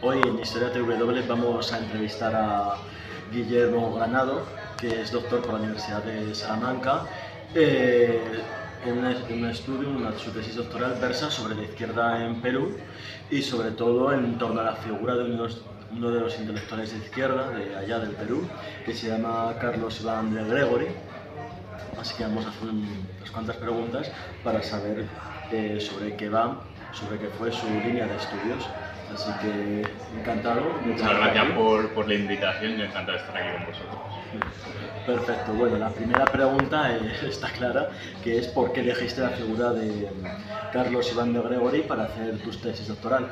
Hoy en Historia TW vamos a entrevistar a Guillermo Granado, que es doctor por la Universidad de Salamanca. En un estudio, su tesis doctoral versa sobre la izquierda en Perú y sobre todo en torno a la figura de uno de los intelectuales de izquierda de allá del Perú, que se llama Carlos Iván de Gregori. Así que vamos a hacer unas cuantas preguntas para saber sobre qué va, sobre qué fue su línea de estudios. Así que encantado. Muchas gracias por la invitación y encantado de estar aquí con vosotros. Perfecto. Bueno, la primera pregunta está clara, que es ¿por qué elegiste la figura de Carlos Iván de Gregori para hacer tu tesis doctoral?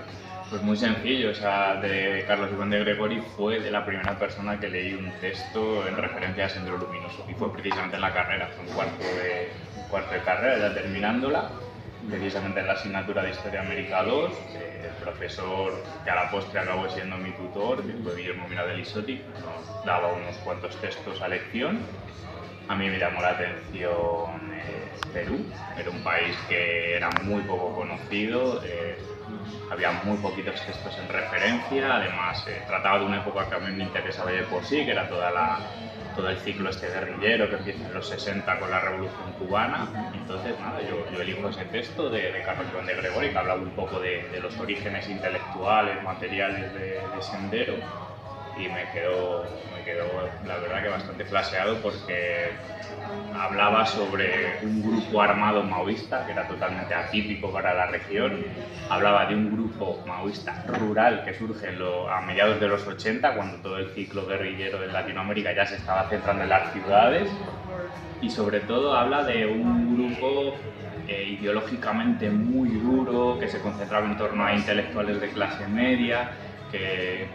Pues muy sencillo, de Carlos Iván de Gregori fue de la primera persona que leí un texto en referencia a Sendero Luminoso y fue precisamente en la carrera, fue un cuarto de carrera, ya terminándola, precisamente en la asignatura de Historia América 2, el profesor que a la postre acabó siendo mi tutor, que fue Guillermo Miradel Isotti, nos daba unos cuantos textos a lección. A mí me llamó la atención Perú, era un país que era muy poco conocido, había muy poquitos textos en referencia, además trataba de una época que a mí me interesaba de por sí, que era todo el ciclo guerrillero que empieza en los 60 con la Revolución Cubana. Entonces, nada, yo elijo ese texto de Carlos Iván de Gregori, que hablaba un poco de los orígenes intelectuales, materiales de Sendero, y me quedó la verdad que bastante flasheado porque hablaba sobre un grupo armado maoísta que era totalmente atípico para la región, hablaba de un grupo maoísta rural que surge a mediados de los 80 cuando todo el ciclo guerrillero de Latinoamérica ya se estaba centrando en las ciudades, y sobre todo habla de un grupo ideológicamente muy duro que se concentraba en torno a intelectuales de clase media que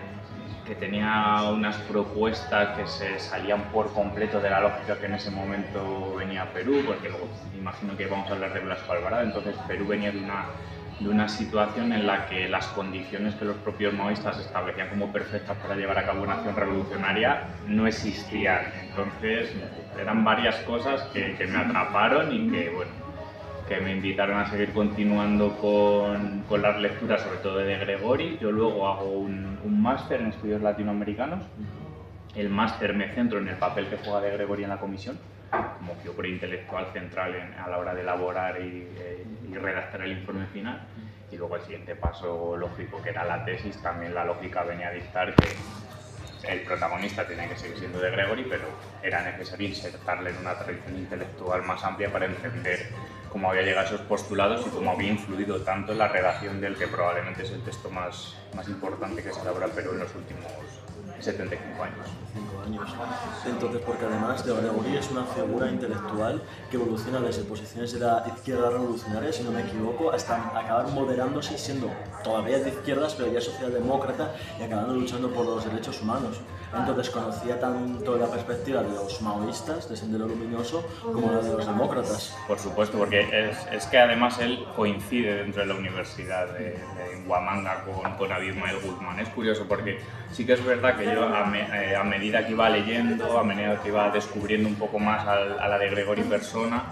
tenía unas propuestas que se salían por completo de la lógica que en ese momento venía Perú, porque luego imagino que vamos a hablar de Blasco Alvarado. Entonces Perú venía de una situación en la que las condiciones que los propios maoístas establecían como perfectas para llevar a cabo una acción revolucionaria no existían. Entonces eran varias cosas que me atraparon y que me invitaron a seguir continuando con las lecturas, sobre todo de Gregori. Yo luego hago un máster en estudios latinoamericanos. El máster me centro en el papel que juega de Gregori en la comisión, como figura intelectual central a la hora de elaborar y redactar el informe final. Y luego el siguiente paso lógico, que era la tesis, también la lógica venía a dictar que el protagonista tenía que seguir siendo de Gregori, pero era necesario insertarle en una tradición intelectual más amplia para entender cómo había llegado a esos postulados y cómo había influido tanto en la redacción del que probablemente es el texto más importante que se elabora en Perú en los últimos 75 años. Entonces, porque además de Gregori es una figura intelectual que evoluciona desde posiciones de la izquierda revolucionaria, si no me equivoco, hasta acabar moderándose y siendo todavía de izquierdas, pero ya socialdemócrata y acabando luchando por los derechos humanos. Entonces conocía tanto la perspectiva de los maoístas, de Sendero Luminoso, como la de los demócratas. Por supuesto, porque es que además él coincide dentro de la Universidad de Huamanga con David Mael Guzmán. Es curioso porque sí que es verdad que yo a medida que iba leyendo, a medida que iba descubriendo un poco más a la de Gregori persona,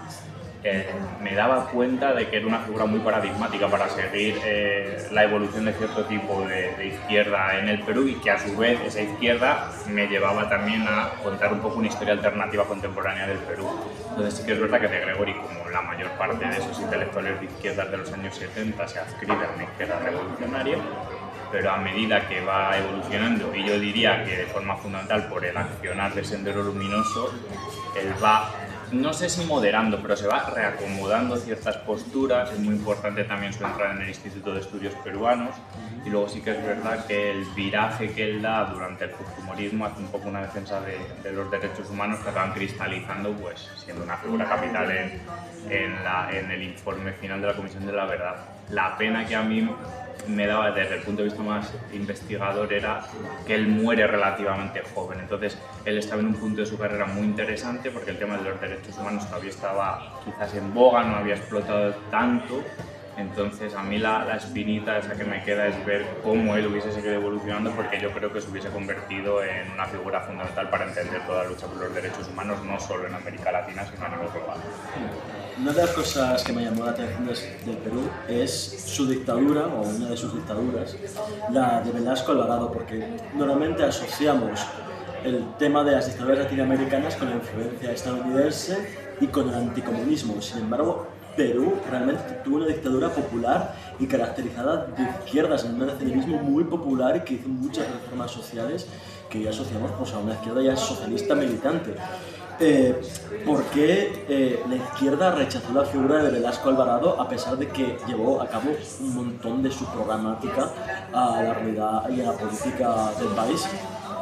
me daba cuenta de que era una figura muy paradigmática para seguir la evolución de cierto tipo de izquierda en el Perú, y que a su vez esa izquierda me llevaba también a contar un poco una historia alternativa contemporánea del Perú. Entonces sí que es verdad que de Gregori, como la mayor parte de esos intelectuales de izquierdas de los años 70, se adscribe a una izquierda revolucionaria, pero a medida que va evolucionando, y yo diría que de forma fundamental por el accionar de Sendero Luminoso, él va, no sé si moderando, pero se va reacomodando ciertas posturas. Es muy importante también su entrada en el Instituto de Estudios Peruanos, y luego sí que es verdad que el viraje que él da durante el fujimorismo hace un poco una defensa de los derechos humanos que acaban cristalizando, pues siendo una figura capital en el informe final de la Comisión de la Verdad. La pena que a mí me daba desde el punto de vista más investigador era que él muere relativamente joven. Entonces él estaba en un punto de su carrera muy interesante porque el tema de los derechos humanos todavía estaba quizás en boga, no había explotado tanto, Entonces a mí la espinita esa que me queda es ver cómo él hubiese seguido evolucionando, porque yo creo que se hubiese convertido en una figura fundamental para entender toda la lucha por los derechos humanos, no solo en América Latina, sino a nivel global. Una de las cosas que me llamó la atención del Perú es su dictadura, o una de sus dictaduras, la de Velasco Alvarado, porque normalmente asociamos el tema de las dictaduras latinoamericanas con la influencia estadounidense y con el anticomunismo. Sin embargo, Perú realmente tuvo una dictadura popular y caracterizada de izquierdas, en un nacionalismo muy popular y que hizo muchas reformas sociales que ya asociamos pues, a una izquierda ya socialista militante. ¿Por qué la izquierda rechazó la figura de Velasco Alvarado a pesar de que llevó a cabo un montón de su programática a la realidad y a la política del país?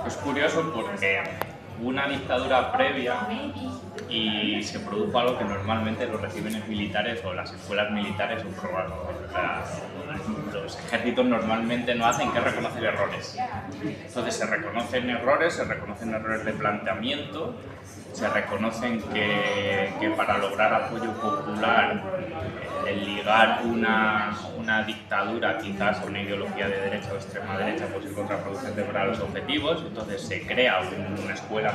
Es curioso porque hubo una dictadura previa y se produjo algo que normalmente los regímenes militares o las escuelas militares o sea, los ejércitos normalmente no hacen, que reconocer errores. Entonces se reconocen errores de planteamiento, se reconocen que para lograr apoyo popular, el ligar una dictadura quizás a una ideología de derecha o extrema derecha puede ser contraproducente para los objetivos. Entonces se crea una escuela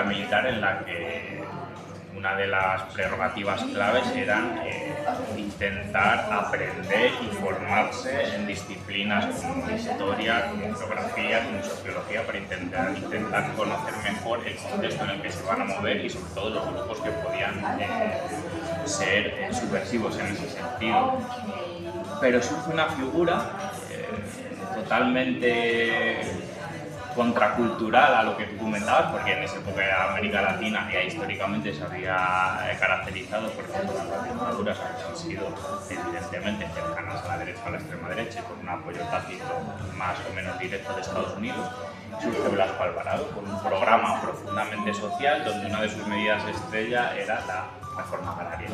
militar en la que una de las prerrogativas claves eran intentar aprender y formarse en disciplinas como historia, como geografía, como sociología, para intentar conocer mejor el contexto en el que se van a mover y sobre todo los grupos que podían ser subversivos en ese sentido. Pero surge una figura totalmente contracultural a lo que tú comentabas, porque en esa época de América Latina ya históricamente se había caracterizado por todas las dictaduras que han sido evidentemente cercanas a la derecha o a la extrema derecha, con un apoyo tácito más o menos directo de Estados Unidos. Surge Velasco Alvarado con un programa profundamente social donde una de sus medidas estrella era la reforma agraria,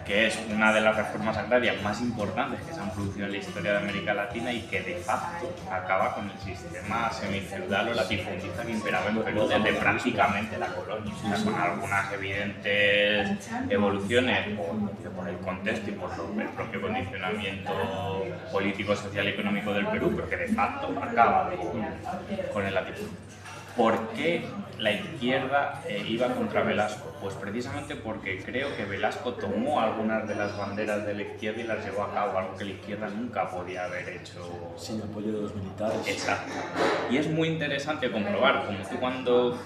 que es una de las reformas agrarias más importantes que se han producido en la historia de América Latina y que de facto acaba con el sistema semifeudal o latifundista que imperaba en Perú desde prácticamente la colonia, o sea, con algunas evidentes evoluciones por el contexto y por el propio condicionamiento político, social y económico del Perú, pero que de facto acaba con el latifundismo. ¿Por qué la izquierda iba contra Velasco? Pues precisamente porque creo que Velasco tomó algunas de las banderas de la izquierda y las llevó a cabo, algo que la izquierda nunca podía haber hecho. Sin apoyo de los militares. Exacto. Y es muy interesante comprobar, como tú cuando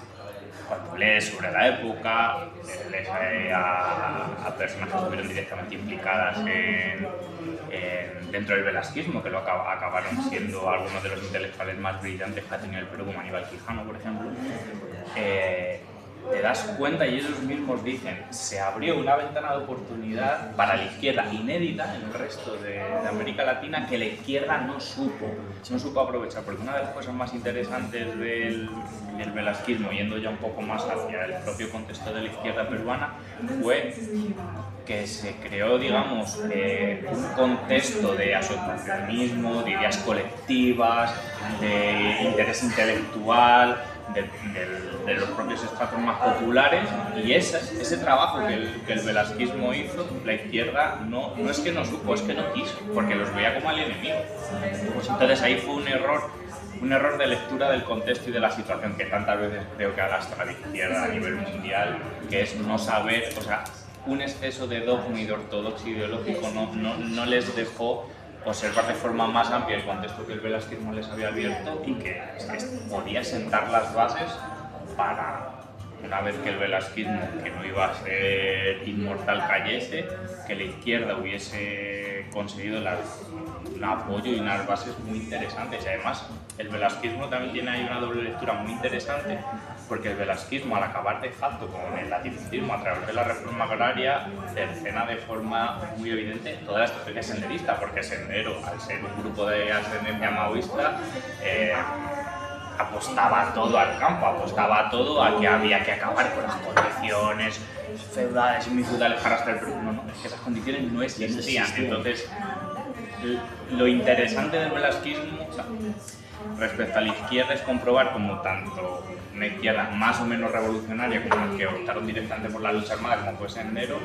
lees sobre la época, lees a personas que estuvieron directamente implicadas dentro del velasquismo, que lo acabaron siendo algunos de los intelectuales más brillantes que ha tenido el Perú, como Aníbal Quijano, por ejemplo, te das cuenta y ellos mismos dicen, se abrió una ventana de oportunidad para la izquierda inédita en el resto de América Latina que la izquierda no supo aprovechar, porque una de las cosas más interesantes del velasquismo, yendo ya un poco más hacia el propio contexto de la izquierda peruana, fue que se creó, digamos, un contexto de asociacionismo, de ideas colectivas, de interés intelectual, de los propios estratos más populares, y ese trabajo que el velasquismo hizo, la izquierda no es que no supo, es que no quiso, porque los veía como al enemigo. Pues entonces ahí fue un error de lectura del contexto y de la situación que tantas veces creo que alastra la izquierda a nivel mundial, que es no saber, o sea, un exceso de dogma y de ortodoxia ideológico no les dejó observar de forma más amplia el contexto que el velasquismo les había abierto y que podía sentar las bases para, una vez que el velasquismo, que no iba a ser inmortal, cayese, que la izquierda hubiese conseguido un apoyo y unas bases muy interesantes. Y además el velasquismo también tiene ahí una doble lectura muy interesante, porque el velasquismo, al acabar de facto con el latifundismo a través de la reforma agraria, cercena de forma muy evidente toda la estrategia senderista, porque Sendero, al ser un grupo de ascendencia maoísta, apostaba a todo al campo, apostaba a todo a que había que acabar con las condiciones feudales y muy feudales para hasta el Perú. No, es que esas condiciones no existían. Entonces, lo interesante del velasquismo, o sea, respecto a la izquierda, es comprobar como tanto una izquierda más o menos revolucionaria como los que optaron directamente por la lucha armada, como fue Sendero,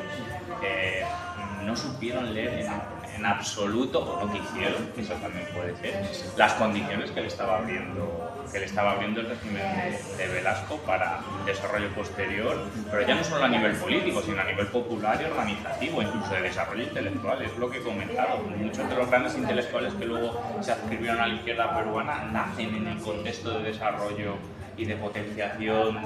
no supieron leer en absoluto, o no quisieron, que eso también puede ser, las condiciones que le estaba abriendo el régimen de Velasco para un desarrollo posterior, pero ya no solo a nivel político, sino a nivel popular y organizativo, incluso de desarrollo intelectual. Es lo que he comentado. Muchos de los grandes intelectuales que luego se adscribieron a la izquierda peruana nacen en el contexto de desarrollo y de potenciación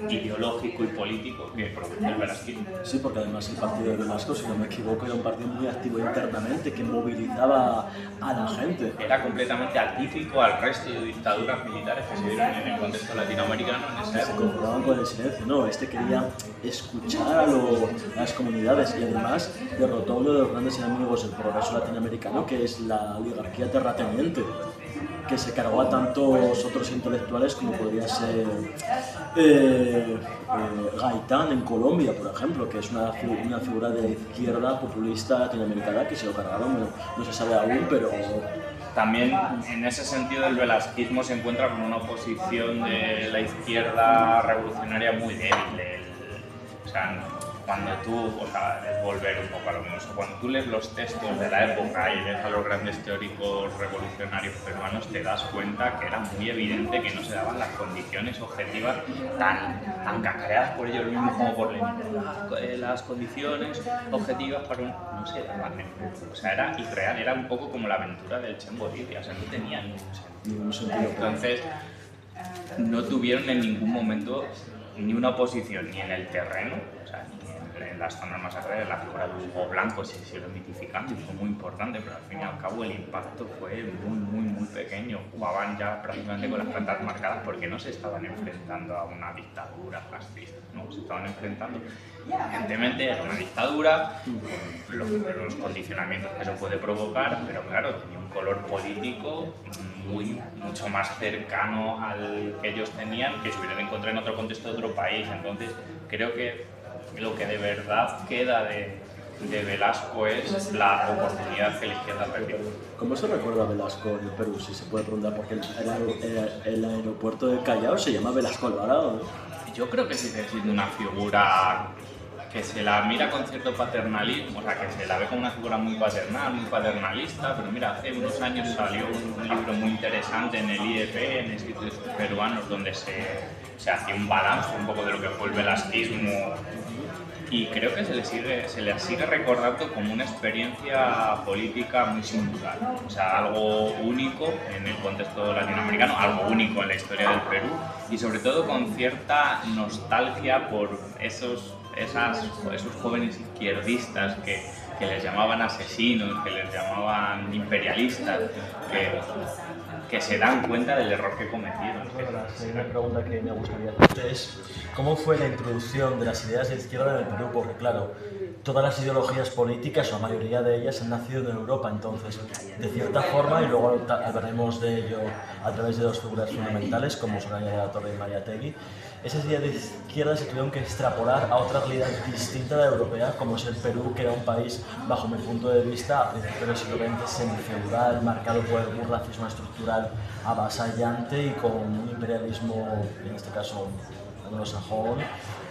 ideológico y político que produce el velasquismo. Sí, porque además el partido de Velasco, si no me equivoco, era un partido muy activo internamente que movilizaba a la gente. Era completamente atípico al resto de dictaduras militares que se dieron en el contexto latinoamericano en esa Se época. conformaban con el silencio, no, este quería escuchar a las comunidades y además derrotó a uno de los grandes enemigos del progreso latinoamericano, que es la oligarquía terrateniente, que se cargó a tantos otros intelectuales como podría ser Gaitán en Colombia, por ejemplo, que es una figura de izquierda populista latinoamericana que se lo cargaron, no se sabe aún, pero... También en ese sentido el velasquismo se encuentra con una oposición de la izquierda revolucionaria muy débil. O sea, cuando tú, es volver un poco a lo mismo, cuando tú lees los textos de la época y ves a los grandes teóricos revolucionarios peruanos, te das cuenta que era muy evidente que no se daban las condiciones objetivas tan cacareadas por ellos mismos como por Lenin. Las condiciones objetivas para no se daban. O sea, era irreal, era un poco como la aventura del Chen Bolivia, o sea, no tenía ningún sentido. Entonces, no tuvieron en ningún momento ni una oposición ni en el terreno, o sea, ni en las zonas más agrarias. La figura de Hugo Blanco se siguió mitificando y fue muy importante, pero al fin y al cabo el impacto fue muy pequeño. Jugaban ya prácticamente con las plantas marcadas porque no se estaban enfrentando a una dictadura fascista, ¿no? Se estaban enfrentando evidentemente a una dictadura, los condicionamientos que eso puede provocar, pero claro, tenía un color político mucho más cercano al que ellos tenían, que se hubieran encontrado en otro contexto de otro país. Entonces creo que lo que de verdad queda de Velasco es la oportunidad que la izquierda perdió. ¿Cómo se recuerda a Velasco en Perú? Si se puede preguntar, porque el aeropuerto de Callao se llama Velasco Alvarado, ¿no? Yo creo que sigue siendo una figura que se la mira con cierto paternalismo, o sea, que se la ve como una figura muy paternal, muy paternalista, pero mira, hace unos años salió un libro muy interesante en el IEP, en Institutos Peruanos, donde se hacía un balance un poco de lo que fue el velasquismo, y creo que se le sigue recordando como una experiencia política muy singular, o sea, algo único en el contexto latinoamericano, algo único en la historia del Perú, y sobre todo con cierta nostalgia por esos jóvenes izquierdistas que les llamaban asesinos, que les llamaban imperialistas, que se dan cuenta del error que cometieron. La segunda pregunta que me gustaría hacerte es ¿cómo fue la introducción de las ideas de izquierda en el Perú? Porque claro, todas las ideologías políticas, o la mayoría de ellas, han nacido en Europa, entonces, de cierta forma, y luego hablaremos de ello a través de dos figuras fundamentales, como Soraya de la Torre y Mariátegui, esas ideas de izquierda se tuvieron que extrapolar a otra realidad distinta de la europea, como es el Perú, que era un país, bajo mi punto de vista, a principios del siglo XX, semifeudal, marcado por un racismo estructural avasallante y con un imperialismo, en este caso anglosajón,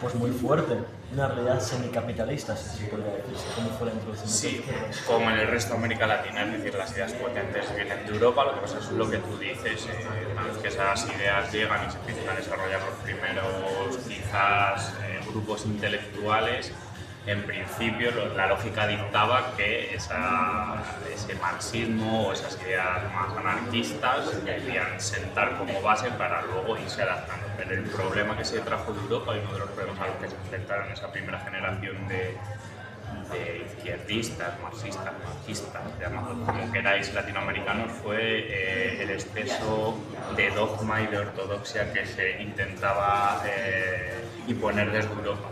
pues muy fuerte. Una realidad semicapitalista, si se podría decir. ¿Cómo fue la introducción? Sí, como en el resto de América Latina, es decir, las ideas potentes vienen de Europa. Lo que pasa es lo que tú dices, una vez que esas ideas llegan y se empiezan a desarrollar los primeros, quizás, grupos intelectuales, en principio la lógica dictaba que ese marxismo o esas ideas más anarquistas debían sentar como base para luego irse adaptando. Pero el problema que se trajo de Europa y uno de los problemas a los que se enfrentaron esa primera generación de izquierdistas, marxistas, llamadlo como queráis, latinoamericanos, fue el exceso de dogma y de ortodoxia que se intentaba imponer desde Europa.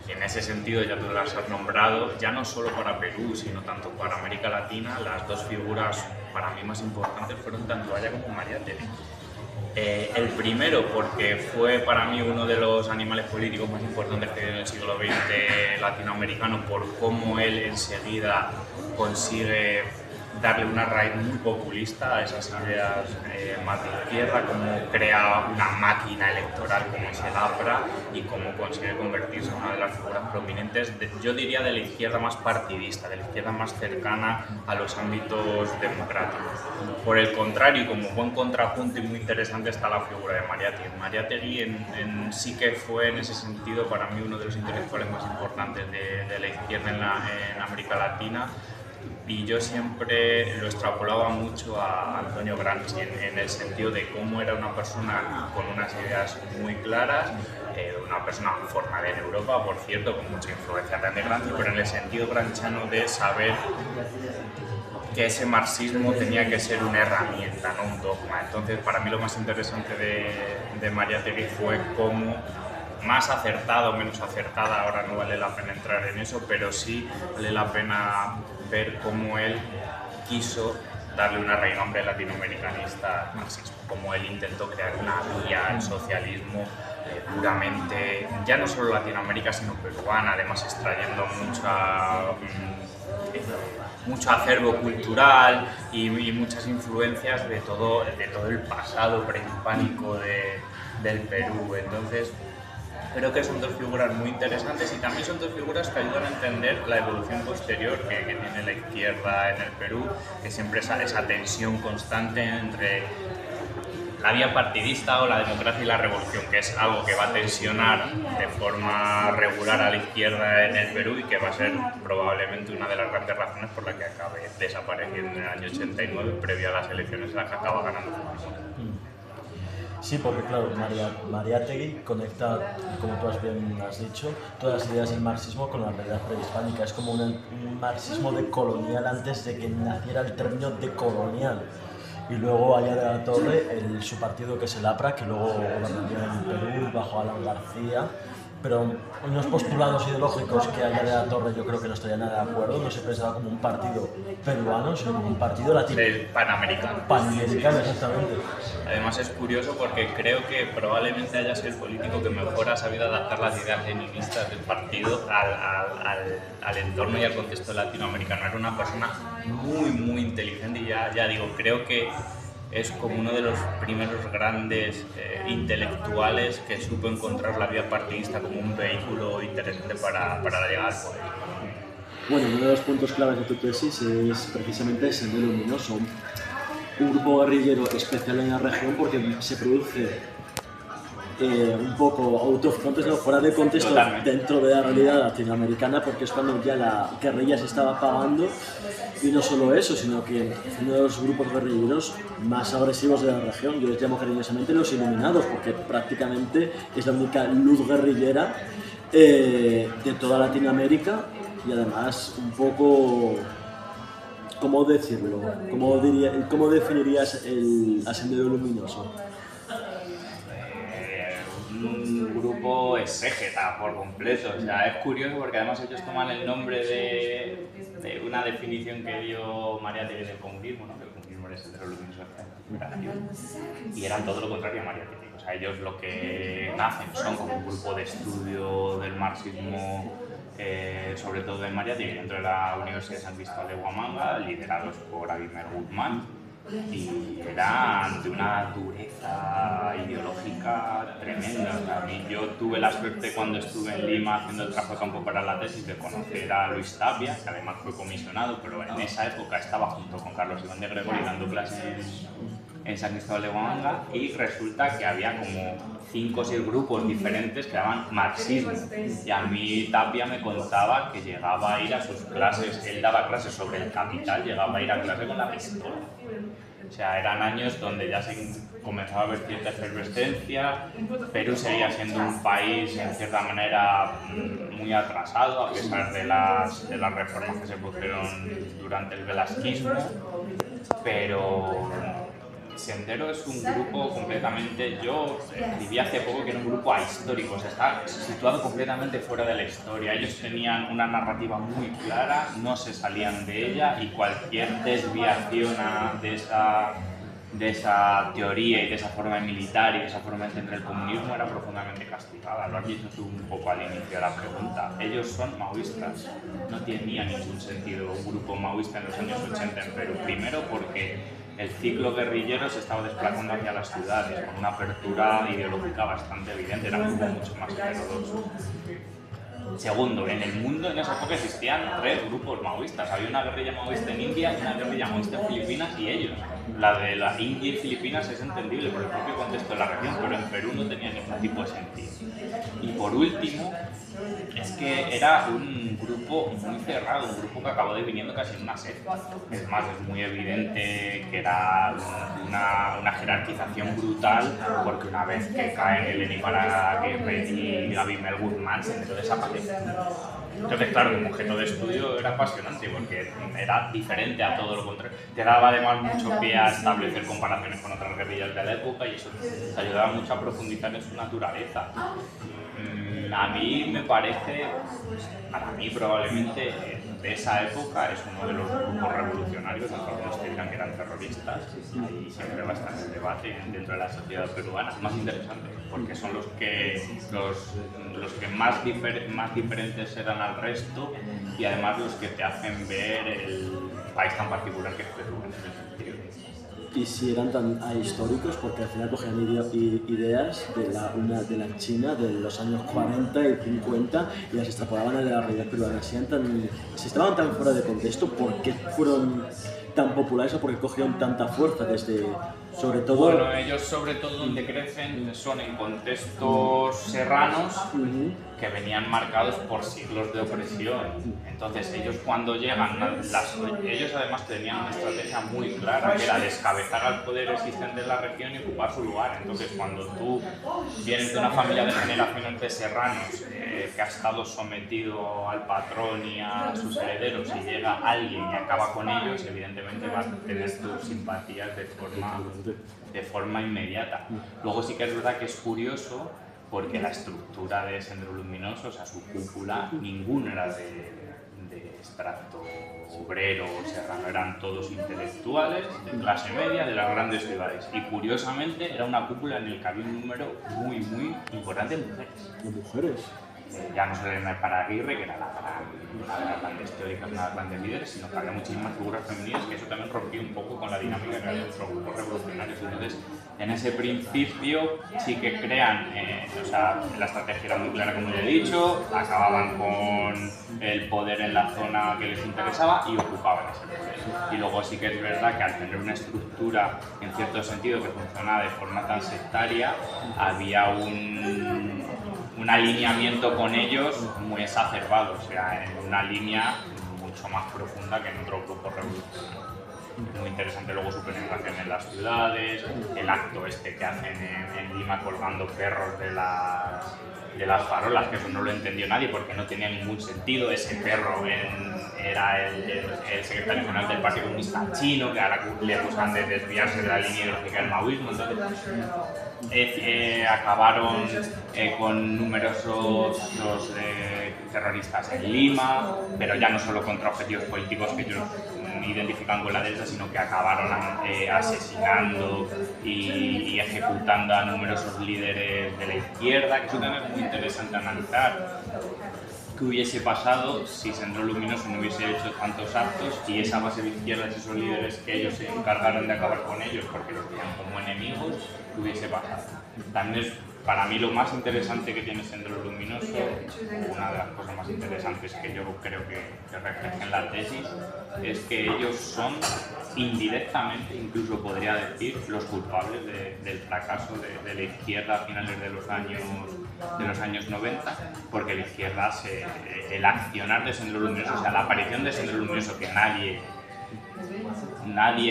Y en ese sentido, ya tú las has nombrado, ya no solo para Perú, sino tanto para América Latina, las dos figuras para mí más importantes fueron tanto Aya como Mariátegui. El primero porque fue para mí uno de los animales políticos más importantes que dio en el siglo XX latinoamericano, por cómo él enseguida consigue darle una raíz muy populista a esas ideas más de izquierda, cómo crea una máquina electoral como es el APRA y cómo consigue convertirse en una de las figuras prominentes, yo diría de la izquierda más partidista, de la izquierda más cercana a los ámbitos democráticos. Por el contrario, y como buen contrapunto y muy interesante, está la figura de Mariátegui. Mariátegui sí que fue en ese sentido para mí uno de los intelectuales más importantes de la izquierda en América Latina. Y yo siempre lo extrapolaba mucho a Antonio Gramsci en el sentido de cómo era una persona con unas ideas muy claras, una persona formada en Europa, por cierto, con mucha influencia de Gramsci, pero en el sentido gramsciano de saber que ese marxismo tenía que ser una herramienta, no un dogma. Entonces, para mí lo más interesante de Mariátegui fue cómo, más acertada o menos acertada, ahora no vale la pena entrar en eso, pero sí vale la pena ver cómo él quiso darle una raigambre latinoamericanista al marxismo, cómo él intentó crear una vía al socialismo puramente, ya no solo Latinoamérica, sino peruana, además extrayendo mucho acervo cultural y muchas influencias de todo el pasado prehispánico del Perú. Entonces, creo que son dos figuras muy interesantes y también son dos figuras que ayudan a entender la evolución posterior que tiene la izquierda en el Perú, que siempre es esa tensión constante entre la vía partidista o la democracia y la revolución, que es algo que va a tensionar de forma regular a la izquierda en el Perú y que va a ser probablemente una de las grandes razones por las que acabe desapareciendo en el año 89, previo a las elecciones en las que acaba ganando Fujimori. Sí, porque claro, Mariátegui conecta, como tú bien has dicho, todas las ideas del marxismo con la realidad prehispánica. Es como un marxismo decolonial antes de que naciera el término decolonial. Y luego allá de la Torre, su partido que es el APRA, que luego gobernaría en Perú bajo Alan García. Pero unos postulados ideológicos que allá de la Torre yo creo que no estarían nada de acuerdo, no se pensaba como un partido peruano, sino como un partido latino. Panamericano. Panamericano, exactamente. Además es curioso porque creo que probablemente haya sido el político que mejor ha sabido adaptar las ideas leninistas del partido al entorno y al contexto latinoamericano. Era una persona muy inteligente y ya digo, creo que es como uno de los primeros grandes intelectuales que supo encontrar la vía partidista como un vehículo interesante para llegar al poder. Bueno, uno de los puntos claves de tu tesis es precisamente Sendero Luminoso, un grupo guerrillero especial en la región porque se produce un poco out of context, ¿no? Fuera de contexto. Totalmente. Dentro de la realidad latinoamericana, porque es cuando ya la guerrilla se estaba apagando. Y no solo eso, sino que uno de los grupos guerrilleros más agresivos de la región, yo les llamo cariñosamente los Iluminados, porque prácticamente es la única luz guerrillera de toda Latinoamérica. Y además un poco, ¿cómo decirlo? ¿Cómo definirías a Sendero Luminoso? Un grupo exégeta por completo, o sea, es curioso porque además ellos toman el nombre de una definición que dio Mariátegui del comunismo, ¿no? Que el comunismo era el Sendero Luminoso y eran todo lo contrario a Mariátegui. O sea, ellos lo que nacen son como un grupo de estudio del marxismo, sobre todo de Mariátegui, dentro de la Universidad de San Cristóbal de Huamanga, liderados por Abimer Guzmán, y eran de una dureza ideológica tremenda. A mí, yo tuve la suerte cuando estuve en Lima haciendo el trabajo de campo para la tesis de conocer a Luis Tapia, que además fue comisionado, pero en esa época estaba junto con Carlos Iván de Gregori dando clases en San Cristóbal de Huamanga, y resulta que había como 5 o 6 grupos diferentes que daban marxismo, y a mí Tapia me contaba que llegaba a ir a sus clases, él daba clases sobre el capital, llegaba a ir a clase con la pistola. O sea, eran años donde ya se comenzaba a ver cierta efervescencia. Perú seguía siendo un país, en cierta manera, muy atrasado, a pesar de las reformas que se produjeron durante el velasquismo, pero Sendero es un grupo completamente, yo escribí hace poco que era un grupo ahistórico, o sea, está situado completamente fuera de la historia. Ellos tenían una narrativa muy clara, no se salían de ella, y cualquier desviación de de esa teoría y de esa forma militar y de esa forma de entender el comunismo era profundamente castigada. Lo has dicho tú un poco al inicio de la pregunta. Ellos son maoístas. No tenía ningún sentido un grupo maoísta en los años 80 en Perú. Primero porque el ciclo guerrillero se estaba desplazando hacia las ciudades con una apertura ideológica bastante evidente. Era un grupo mucho más heterodoxo. Segundo, en el mundo en esa época existían 3 grupos maoístas. Había una guerrilla maoísta en India, una guerrilla maoísta en Filipinas y ellos. La de la India y Filipinas es entendible por el propio contexto de la región, pero en Perú no tenía ningún tipo de sentido. Y por último, es que era un grupo muy cerrado, un grupo que acabó deviniendo casi en una secta. Es más, es muy evidente que era una jerarquización brutal, porque una vez que caen Eleni Paraguirre y Abimel Guzmán se empezó a desaparecer. Entonces, claro, como objeto de estudio era apasionante porque era diferente a todo lo contrario. Te daba además mucho pie a establecer comparaciones con otras guerrillas de la época y eso te ayudaba mucho a profundizar en su naturaleza. A mí me parece, para mí probablemente de esa época es uno de los grupos revolucionarios, aunque algunos te dirán que eran terroristas, y siempre va a estar en el debate dentro de la sociedad peruana, más interesantes, porque son los que más diferentes eran al resto y además los que te hacen ver el país tan particular que es Perú en ese sentido. Y si eran tan ahistóricos, porque al final cogían ideas de la China de los años 40 y 50 y las extrapolaban a la realidad peruana. Si estaban tan fuera de contexto, ¿por qué fueron tan populares o por qué cogieron tanta fuerza desde, sobre todo? Bueno, ellos sobre todo donde crecen son en contextos serranos que venían marcados por siglos de opresión. Entonces ellos cuando llegan, ellos además tenían una estrategia muy clara, que era descabezar al poder existente en la región y ocupar su lugar. Entonces cuando tú vienes de una familia de generaciones de serranos que ha estado sometido al patrón y a sus herederos y llega alguien y acaba con ellos, evidentemente vas a tener tus simpatías de forma inmediata. Luego sí que es verdad que es curioso porque la estructura de Sendero Luminoso, o sea, su cúpula, ninguno era de extracto obrero o serrano, eran todos intelectuales, de clase media, de las grandes ciudades. Y curiosamente era una cúpula en la que había un número muy, muy importante de mujeres. ¿De mujeres? Ya no solo Elena Paraguirre, que era una de las grandes teóricas, una de las grandes líderes, sino que había muchísimas figuras femeninas, que eso también rompió un poco con la dinámica que había de otros grupos revolucionarios. Entonces, en ese principio sí que crean, o sea, la estrategia era muy clara, como ya he dicho, acababan con el poder en la zona que les interesaba y ocupaban ese poder. Y luego sí que es verdad que al tener una estructura, en cierto sentido, que funcionaba de forma tan sectaria, había un alineamiento con ellos muy exacerbado, o sea, en una línea mucho más profunda que en otros grupos revolucionarios. Muy interesante luego su penetración en las ciudades, el acto este que hacen en Lima colgando perros de las farolas, que eso no lo entendió nadie porque no tenía ningún sentido. Ese perro era el secretario general del Partido Comunista Chino, que ahora le acusan de desviarse de la línea ideológica del maoísmo. Entonces, acabaron con numerosos actos terroristas en Lima, pero ya no solo contra objetivos políticos que ellos identifican con la derecha, sino que acabaron asesinando y ejecutando a numerosos líderes de la izquierda, que eso también es muy interesante analizar. ¿Qué hubiese pasado si Sendero Luminoso no hubiese hecho tantos actos y esa base de izquierdas, esos líderes que ellos se encargaron de acabar con ellos porque los veían como enemigos, qué hubiese pasado? También es, para mí, lo más interesante que tiene Sendero Luminoso, una de las cosas más interesantes que yo creo que refleja en la tesis, es que ellos son indirectamente, incluso podría decir, los culpables del fracaso de la izquierda a finales de los años 90, porque la izquierda, el accionar de Sendero Luminoso, o sea, la aparición de Sendero Luminoso que nadie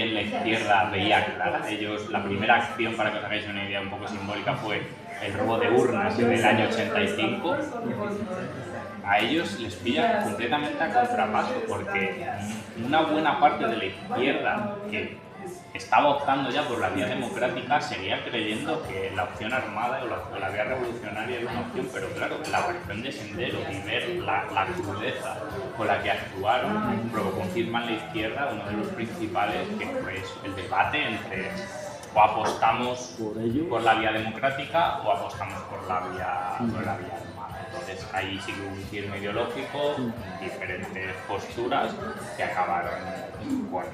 en la izquierda veía clara. Ellos, la primera acción, para que os hagáis una idea un poco simbólica, fue el robo de urnas en el año 85. A ellos les pilla completamente a contrapaso, porque una buena parte de la izquierda que estaba optando ya por la vía democrática seguía creyendo que la opción armada o la vía revolucionaria era una opción, pero claro, la aparición de Sendero y ver la crudeza con la que actuaron provocó un cisma en la izquierda, uno de los principales, que fue el debate entre o apostamos por ello, por la vía democrática o apostamos por la vía armada. Entonces ahí sí que hubo un cisma ideológico, diferentes posturas que acabaron con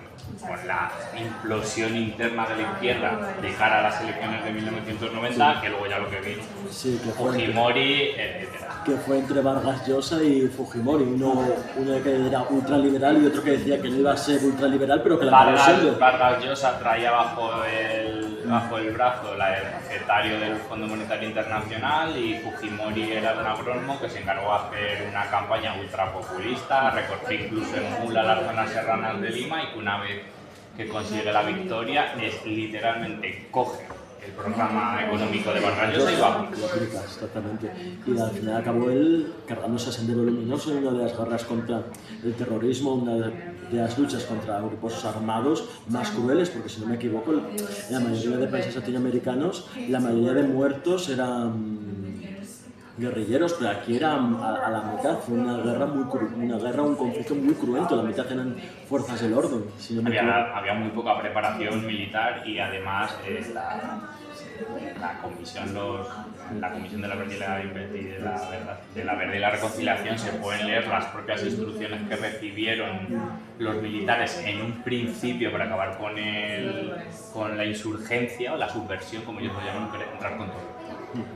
la implosión interna de la izquierda de cara a las elecciones de 1990, que luego ya lo que vino, Fujimori, etc. Que fue entre Vargas Llosa y Fujimori, uno que era ultraliberal y otro que decía que no iba a ser ultraliberal, pero que la acabó siendo. Vargas Llosa traía bajo el brazo el recetario del Fondo Monetario Internacional, y Fujimori era un agrónomo que se encargó de hacer una campaña ultrapopulista, recorrer incluso en mula las zonas serranas de Lima, y que una vez que consigue la victoria es literalmente coge el programa económico de Vargas Llosa y lo aplica. Exactamente. Y al final acabó él cargándose a Sendero Luminoso en una de las guerras contra el terrorismo, una de las luchas contra grupos armados más crueles, porque si no me equivoco, en la mayoría de países latinoamericanos la mayoría de muertos eran guerrilleros, pero aquí era a la mitad, fue una guerra, un conflicto muy cruento, la mitad eran fuerzas del orden. Si no había muy poca preparación militar, y además la comisión de la verdad y la reconciliación se pueden leer las propias instrucciones que recibieron los militares en un principio para acabar con la insurgencia o la subversión, como ellos lo llaman, entrar con todo.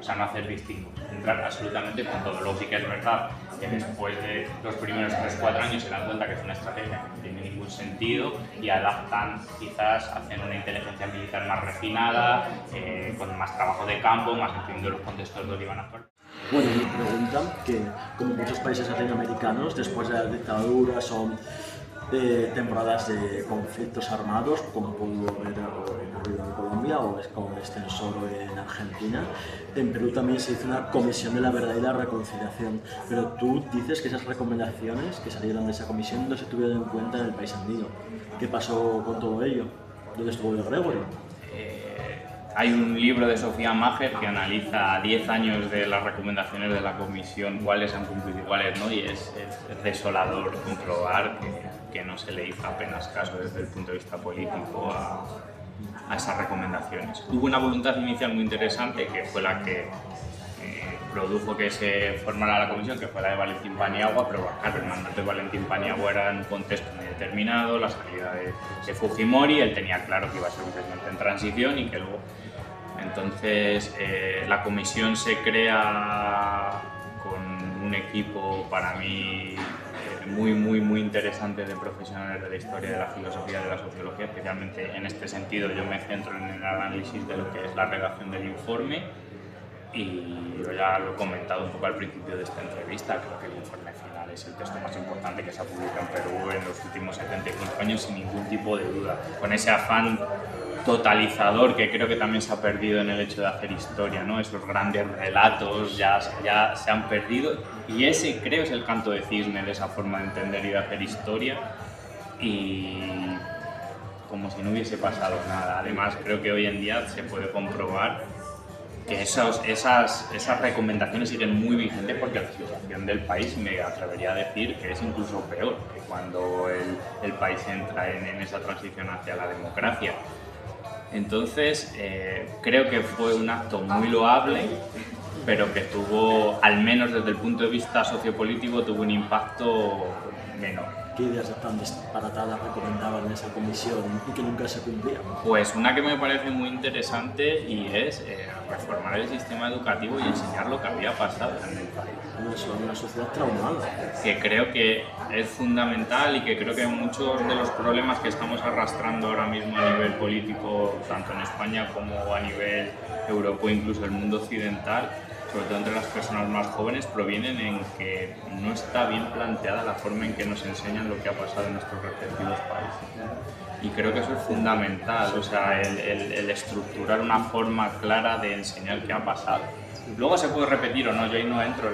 O sea, no hacer distingos, entrar absolutamente con todo. Luego sí que es verdad que después de los primeros 3-4 años se dan cuenta que es una estrategia que no tiene ningún sentido y adaptan, quizás hacen una inteligencia militar más refinada, con más trabajo de campo, más entendiendo los contextos de Líbano actual. Bueno, me preguntan que, como muchos países latinoamericanos, después de las dictaduras son temporadas de conflictos armados, como pudo haber ocurrido en Colombia o es con Extensoro en Argentina. En Perú también se hizo una comisión de la verdad y la reconciliación, pero tú dices que esas recomendaciones que salieron de esa comisión no se tuvieron en cuenta en el país andino. ¿Qué pasó con todo ello? ¿Dónde estuvo el Gregory? Hay un libro de Sofía Mager que analiza 10 años de las recomendaciones de la comisión, cuáles han cumplido y cuáles no, y es desolador comprobar que no se le hizo apenas caso desde el punto de vista político a esas recomendaciones. Hubo una voluntad inicial muy interesante, que fue la que produjo que se formara la comisión, que fue la de Valentín Paniagua, pero claro, el mandato de Valentín Paniagua era en un contexto muy determinado, la salida de Fujimori, él tenía claro que iba a ser un presidente en transición y que luego... Entonces la comisión se crea con un equipo para mí muy interesante de profesionales de la historia, de la filosofía, de la sociología. Especialmente en este sentido yo me centro en el análisis de lo que es la redacción del informe, y yo ya lo he comentado un poco al principio de esta entrevista. Creo que el informe final es el texto más importante que se ha publicado en Perú en los últimos 75 años, sin ningún tipo de duda, con ese afán totalizador que creo que también se ha perdido en el hecho de hacer historia, ¿no? Esos grandes relatos ya se han perdido, y ese creo es el canto de cisne de esa forma de entender y de hacer historia, y como si no hubiese pasado nada. Además creo que hoy en día se puede comprobar que esas recomendaciones siguen muy vigentes, porque la situación del país, me atrevería a decir que es incluso peor que cuando el país entra en esa transición hacia la democracia. Entonces creo que fue un acto muy loable, pero que tuvo, al menos desde el punto de vista sociopolítico, tuvo un impacto menor. ¿Qué ideas tan disparatadas recomendaban en esa comisión y que nunca se cumplían? Pues una que me parece muy interesante, y es reformar el sistema educativo y enseñar lo que había pasado en el país. Una sociedad traumada. Que creo que es fundamental, y que creo que muchos de los problemas que estamos arrastrando ahora mismo a nivel político, tanto en España como a nivel europeo, incluso el mundo occidental, sobre todo entre las personas más jóvenes, provienen en que no está bien planteada la forma en que nos enseñan lo que ha pasado en nuestros respectivos países. Y creo que eso es fundamental, o sea, el estructurar una forma clara de enseñar qué ha pasado. Luego se puede repetir o no, yo ahí no entro,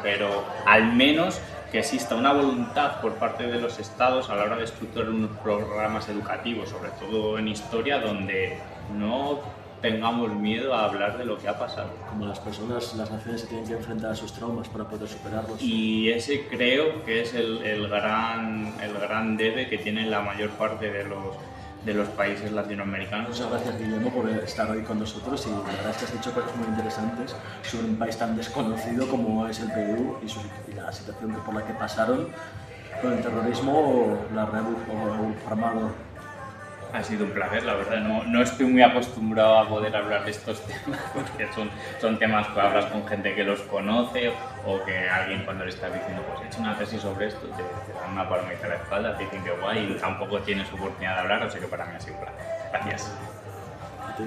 pero al menos que exista una voluntad por parte de los estados a la hora de estructurar unos programas educativos, sobre todo en historia, donde no tengamos miedo a hablar de lo que ha pasado. Como las naciones se tienen que enfrentar a sus traumas para poder superarlos. Y ese creo que es el gran debe que tienen la mayor parte de los países latinoamericanos. Muchas gracias, Guillermo, por estar hoy con nosotros y la verdad es que has dicho cosas muy interesantes sobre un país tan desconocido como es el Perú y la situación por la que pasaron con el terrorismo o el armado. Ha sido un placer, la verdad. No estoy muy acostumbrado a poder hablar de estos temas porque son temas que hablas con gente que los conoce o que alguien cuando le estás diciendo pues he hecho una tesis sobre esto, te dan una palmadita a la espalda, te dicen que guay y tampoco tienes oportunidad de hablar, o sea que para mí ha sido un placer. Gracias. A ti.